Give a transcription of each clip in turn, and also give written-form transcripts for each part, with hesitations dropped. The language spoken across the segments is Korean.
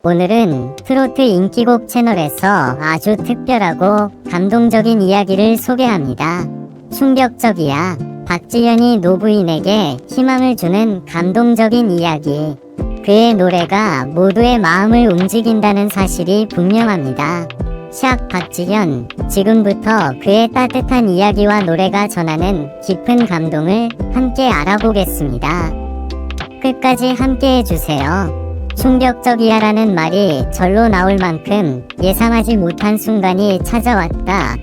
오늘은 트로트 인기곡 채널에서 아주 특별하고 감동적인 이야기를 소개합니다. 충격적이야. 박지현이 노부인에게 희망을 주는 감동적인 이야기. 그의 노래가 모두의 마음을 움직인다는 사실이 분명합니다. 샥 박지현, 지금부터 그의 따뜻한 이야기와 노래가 전하는 깊은 감동을 함께 알아보겠습니다. 끝까지 함께 해주세요. 충격적이야라는 말이 절로 나올 만큼 예상하지 못한 순간이 찾아왔다.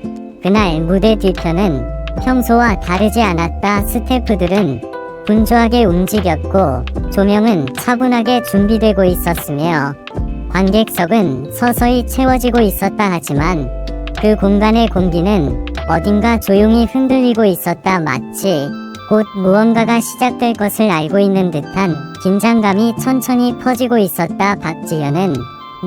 그날 무대 뒤편은 평소와 다르지 않았다. 스태프들은 분주하게 움직였고 조명은 차분하게 준비되고 있었으며 관객석은 서서히 채워지고 있었다. 하지만 그 공간의 공기는 어딘가 조용히 흔들리고 있었다. 마치 곧 무언가가 시작될 것을 알고 있는 듯한 긴장감이 천천히 퍼지고 있었다. 박지현은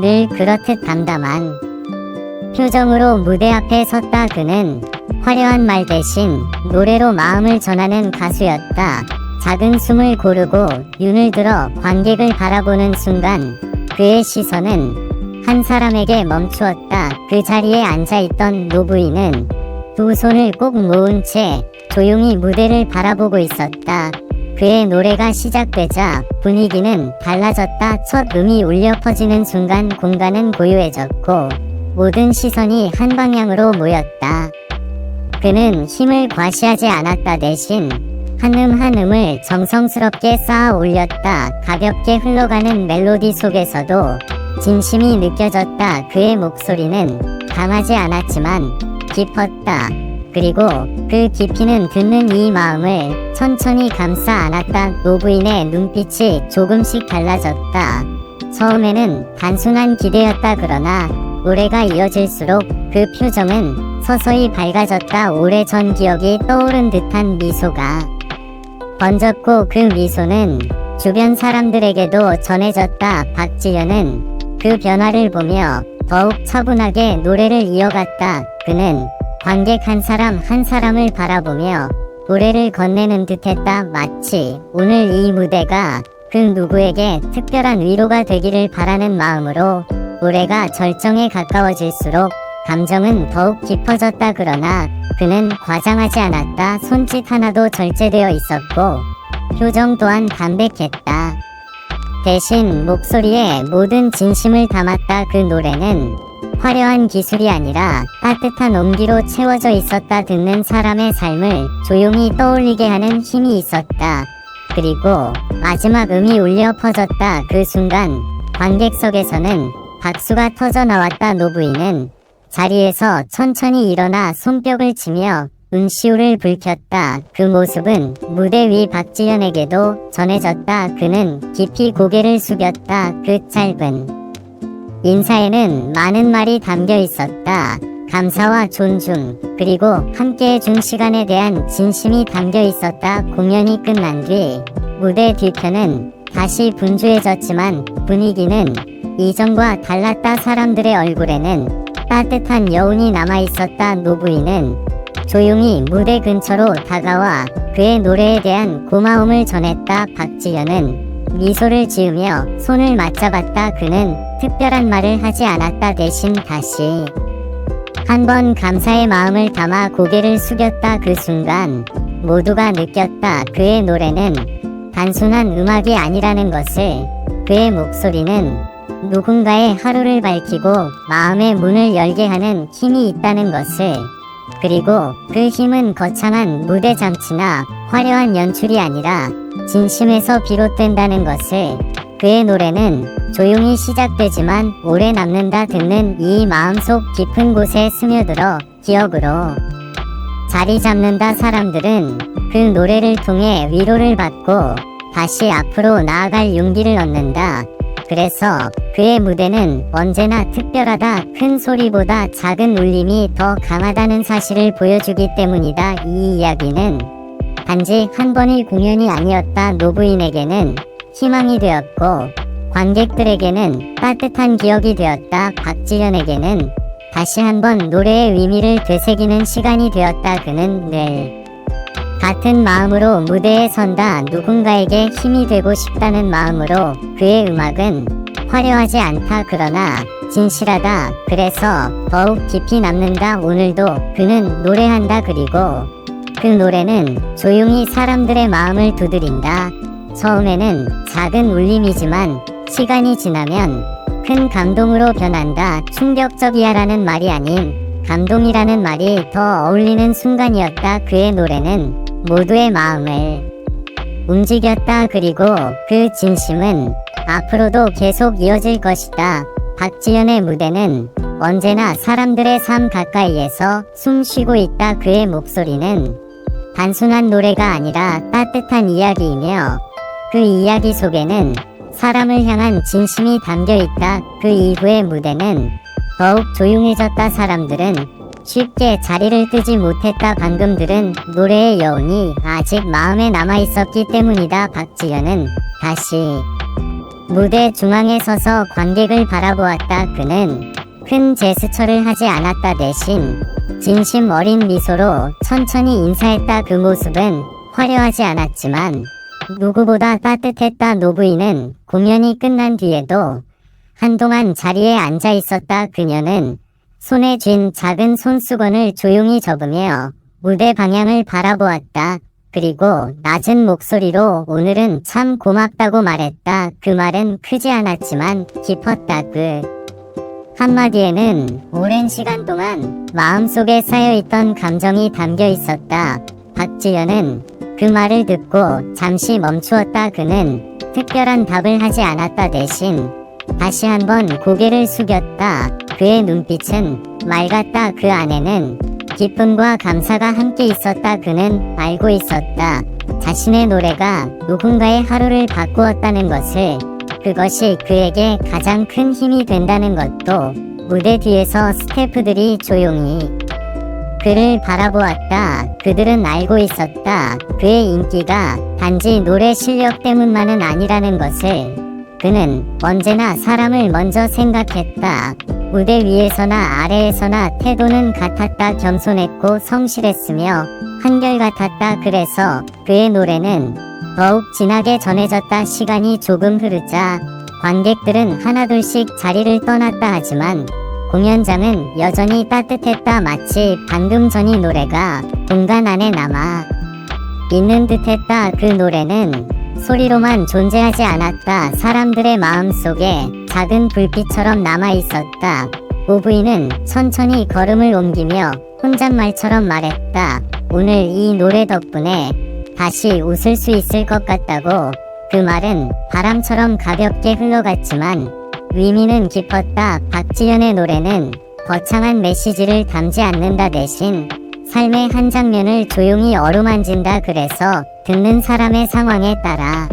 늘 그렇듯 담담한 표정으로 무대 앞에 섰다. 그는 화려한 말 대신 노래로 마음을 전하는 가수였다. 작은 숨을 고르고 눈을 들어 관객을 바라보는 순간 그의 시선은 한 사람에게 멈추었다. 그 자리에 앉아있던 노부인은 두 손을 꼭 모은 채 조용히 무대를 바라보고 있었다. 그의 노래가 시작되자 분위기는 달라졌다. 첫 음이 울려 퍼지는 순간 공간은 고요해졌고 모든 시선이 한 방향으로 모였다. 그는 힘을 과시하지 않았다. 대신 한 음을 정성스럽게 쌓아 올렸다. 가볍게 흘러가는 멜로디 속에서도 진심이 느껴졌다. 그의 목소리는 강하지 않았지만 깊었다. 그리고 그 깊이는 듣는 이 마음을 천천히 감싸 안았다. 노부인의 눈빛이 조금씩 달라졌다. 처음에는 단순한 기대였다. 그러나 노래가 이어질수록 그 표정은 서서히 밝아졌다. 오래전 기억이 떠오른 듯한 미소가 번졌고 그 미소는 주변 사람들에게도 전해졌다. 박지현은 그 변화를 보며 더욱 차분하게 노래를 이어갔다. 그는 관객 한 사람 한 사람을 바라보며 노래를 건네는 듯했다. 마치 오늘 이 무대가 그 누구에게 특별한 위로가 되기를 바라는 마음으로 노래가 절정에 가까워질수록 감정은 더욱 깊어졌다. 그러나 그는 과장하지 않았다. 손짓 하나도 절제되어 있었고 표정 또한 담백했다. 대신 목소리에 모든 진심을 담았다. 그 노래는 화려한 기술이 아니라 따뜻한 온기로 채워져 있었다. 듣는 사람의 삶을 조용히 떠올리게 하는 힘이 있었다. 그리고 마지막 음이 울려 퍼졌다. 그 순간 관객석에서는 박수가 터져 나왔다. 노부인은 자리에서 천천히 일어나 손뼉을 치며 눈시울을 붉혔다. 그 모습은 무대 위 박지현에게도 전해졌다. 그는 깊이 고개를 숙였다. 그 짧은 인사에는 많은 말이 담겨 있었다. 감사와 존중, 그리고 함께해준 시간에 대한 진심이 담겨 있었다. 공연이 끝난 뒤 무대 뒤편은 다시 분주해졌지만 분위기는 이전과 달랐다. 사람들의 얼굴에는 따뜻한 여운이 남아있었다. 노부인은 조용히 무대 근처로 다가와 그의 노래에 대한 고마움을 전했다. 박지현은 미소를 지으며 손을 맞잡았다. 그는 특별한 말을 하지 않았다. 대신 다시 한번 감사의 마음을 담아 고개를 숙였다. 그 순간 모두가 느꼈다. 그의 노래는 단순한 음악이 아니라는 것을. 그의 목소리는 누군가의 하루를 밝히고 마음의 문을 열게 하는 힘이 있다는 것을. 그리고 그 힘은 거창한 무대 장치나 화려한 연출이 아니라 진심에서 비롯된다는 것을. 그의 노래는 조용히 시작되지만 오래 남는다. 듣는 이 마음속 깊은 곳에 스며들어 기억으로 자리 잡는다. 사람들은 그 노래를 통해 위로를 받고 다시 앞으로 나아갈 용기를 얻는다. 그래서 그의 무대는 언제나 특별하다. 큰 소리보다 작은 울림이 더 강하다는 사실을 보여주기 때문이다. 이 이야기는 단지 한 번의 공연이 아니었다. 노부인에게는 희망이 되었고 관객들에게는 따뜻한 기억이 되었다. 박지현에게는 다시 한번 노래의 의미를 되새기는 시간이 되었다. 그는 늘 같은 마음으로 무대에 선다. 누군가에게 힘이 되고 싶다는 마음으로 그의 음악은 화려하지 않다 그러나 진실하다. 그래서 더욱 깊이 남는다. 오늘도 그는 노래한다. 그리고 그 노래는 조용히 사람들의 마음을 두드린다. 처음에는 작은 울림이지만 시간이 지나면 큰 감동으로 변한다. 충격적이야라는 말이 아닌 감동이라는 말이 더 어울리는 순간이었다. 그의 노래는 모두의 마음을 움직였다. 그리고 그 진심은 앞으로도 계속 이어질 것이다. 박지연의 무대는 언제나 사람들의 삶 가까이에서 숨 쉬고 있다. 그의 목소리는 단순한 노래가 아니라 따뜻한 이야기이며 그 이야기 속에는 사람을 향한 진심이 담겨 있다. 그 이후의 무대는 더욱 조용해졌다. 사람들은 쉽게 자리를 뜨지 못했다. 방금 들은 노래의 여운이 아직 마음에 남아 있었기 때문이다. 박지연은 다시 무대 중앙에 서서 관객을 바라보았다. 그는 큰 제스처를 하지 않았다. 대신 진심 어린 미소로 천천히 인사했다. 그 모습은 화려하지 않았지만 누구보다 따뜻했다. 노부인은 공연이 끝난 뒤에도 한동안 자리에 앉아 있었다. 그녀는 손에 쥔 작은 손수건을 조용히 접으며 무대 방향을 바라보았다. 그리고 낮은 목소리로 오늘은 참 고맙다고 말했다. 그 말은 크지 않았지만 깊었다. 그 한마디에는 오랜 시간 동안 마음속에 쌓여있던 감정이 담겨 있었다. 박지연은 그 말을 듣고 잠시 멈추었다. 그는 특별한 답을 하지 않았다. 대신 다시 한번 고개를 숙였다. 그의 눈빛은 맑았다. 그 안에는 기쁨과 감사가 함께 있었다. 그는 알고 있었다. 자신의 노래가 누군가의 하루를 바꾸었다는 것을. 그것이 그에게 가장 큰 힘이 된다는 것도. 무대 뒤에서 스태프들이 조용히 그를 바라보았다. 그들은 알고 있었다. 그의 인기가 단지 노래 실력 때문만은 아니라는 것을. 그는 언제나 사람을 먼저 생각했다. 무대 위에서나 아래에서나 태도는 같았다. 겸손했고 성실했으며 한결같았다. 그래서 그의 노래는 더욱 진하게 전해졌다. 시간이 조금 흐르자 관객들은 하나둘씩 자리를 떠났다. 하지만 공연장은 여전히 따뜻했다. 마치 방금 전이 노래가 공간 안에 남아 있는 듯했다. 그 노래는 소리로만 존재하지 않았다. 사람들의 마음속에 작은 불빛처럼 남아 있었다. 오부인은 천천히 걸음을 옮기며 혼잣말처럼 말했다. 오늘 이 노래 덕분에 다시 웃을 수 있을 것 같다고. 그 말은 바람처럼 가볍게 흘러갔지만 의미는 깊었다. 박지연의 노래는 거창한 메시지를 담지 않는다. 대신 삶의 한 장면을 조용히 어루만진다. 그래서 듣는 사람의 상황에 따라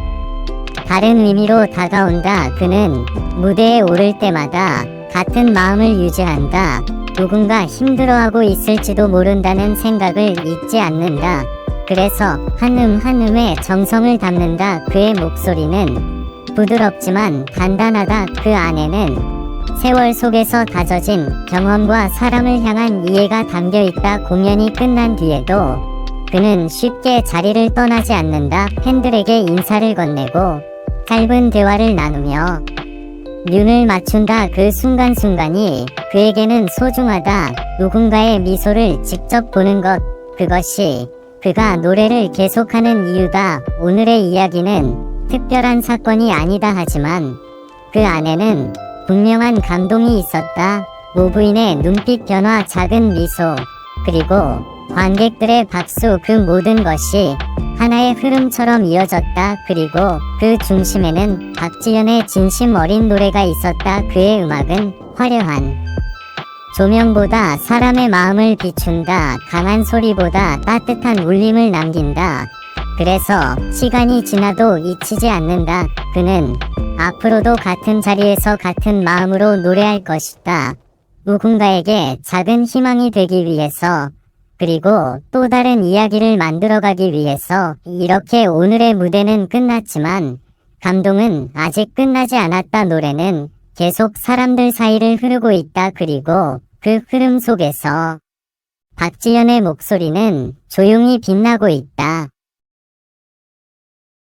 다른 의미로 다가온다. 그는 무대에 오를 때마다 같은 마음을 유지한다. 누군가 힘들어하고 있을지도 모른다는 생각을 잊지 않는다. 그래서 한음 한음에 정성을 담는다. 그의 목소리는 부드럽지만 단단하다. 그 안에는 세월 속에서 다져진 경험과 사람을 향한 이해가 담겨 있다. 공연이 끝난 뒤에도 그는 쉽게 자리를 떠나지 않는다. 팬들에게 인사를 건네고 짧은 대화를 나누며 눈을 맞춘다. 그 순간순간이 그에게는 소중하다. 누군가의 미소를 직접 보는 것, 그것이 그가 노래를 계속하는 이유다. 오늘의 이야기는 특별한 사건이 아니다. 하지만 그 안에는 분명한 감동이 있었다. 모부인의 눈빛 변화, 작은 미소, 그리고 관객들의 박수, 그 모든 것이 하나의 흐름처럼 이어졌다. 그리고 그 중심에는 박지연의 진심 어린 노래가 있었다. 그의 음악은 화려한 조명보다 사람의 마음을 비춘다. 강한 소리보다 따뜻한 울림을 남긴다. 그래서 시간이 지나도 잊히지 않는다. 그는 앞으로도 같은 자리에서 같은 마음으로 노래할 것이다. 누군가에게 작은 희망이 되기 위해서, 그리고 또 다른 이야기를 만들어가기 위해서. 이렇게 오늘의 무대는 끝났지만 감동은 아직 끝나지 않았다. 노래는 계속 사람들 사이를 흐르고 있다. 그리고 그 흐름 속에서 박지연의 목소리는 조용히 빛나고 있다.